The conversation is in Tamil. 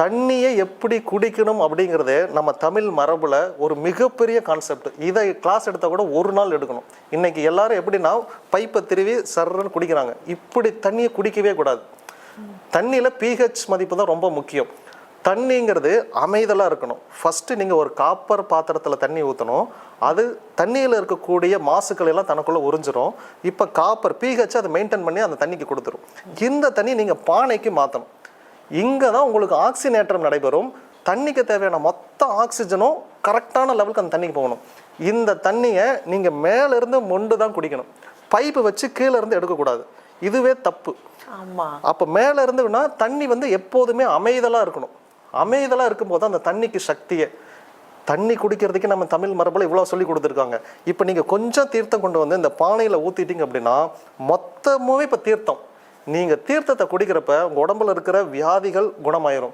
தண்ணியை எப்படி குடிக்கணும் அப்படிங்கிறதே நம்ம தமிழ் மரபில் ஒரு மிகப்பெரிய கான்செப்ட். இதை கிளாஸ் எடுத்தால் கூட ஒரு நாள் எடுக்கணும். இன்றைக்கி எல்லாரும் எப்படின்னா பைப்பை திருவி சர்றன்னு குடிக்கிறாங்க. இப்படி தண்ணியை குடிக்கவே கூடாது. தண்ணியில் பிஹெச் மதிப்பு தான் ரொம்ப முக்கியம். தண்ணிங்கிறது அமைதலாக இருக்கணும். ஃபஸ்ட்டு நீங்கள் ஒரு காப்பர் பாத்திரத்தில் தண்ணி ஊற்றணும். அது தண்ணியில் இருக்கக்கூடிய மாசுக்கள் எல்லாம் தனக்குள்ளே உறிஞ்சிரும். இப்போ காப்பர் பிஹெச் அதை மெயின்டைன் பண்ணி அந்த தண்ணிக்கு கொடுத்துரும். இந்த தண்ணி நீங்கள் பானைக்கு மாற்றணும். இங்கே தான் உங்களுக்கு ஆக்சிஜனேற்றம் நடைபெறும். தண்ணிக்கு தேவையான மொத்த ஆக்சிஜனும் கரெக்டான லெவலுக்கு அந்த தண்ணிக்கு போகணும். இந்த தண்ணியை நீங்கள் மேலேருந்து மொண்டு தான் குடிக்கணும். பைப்பு வச்சு கீழே இருந்து எடுக்கக்கூடாது. இதுவே தப்பு. அப்போ மேலே இருந்துன்னா தண்ணி எப்போதுமே அமைதலாக இருக்கணும். அமைதலாக இருக்கும்போது அந்த தண்ணிக்கு சக்தியை தண்ணி குடிக்கிறதுக்கு நம்ம தமிழ் மரபில் இவ்வளோ சொல்லி கொடுத்துருக்காங்க. இப்போ நீங்கள் கொஞ்சம் தீர்த்தம் கொண்டு வந்து இந்த பானையில் ஊற்றிட்டீங்க அப்படின்னா மொத்தமுமே இப்போ தீர்த்தம். நீங்கள் தீர்த்தத்தை குடிக்கிறப்ப உங்கள் உடம்புல இருக்கிற வியாதிகள் குணமாயிரும்.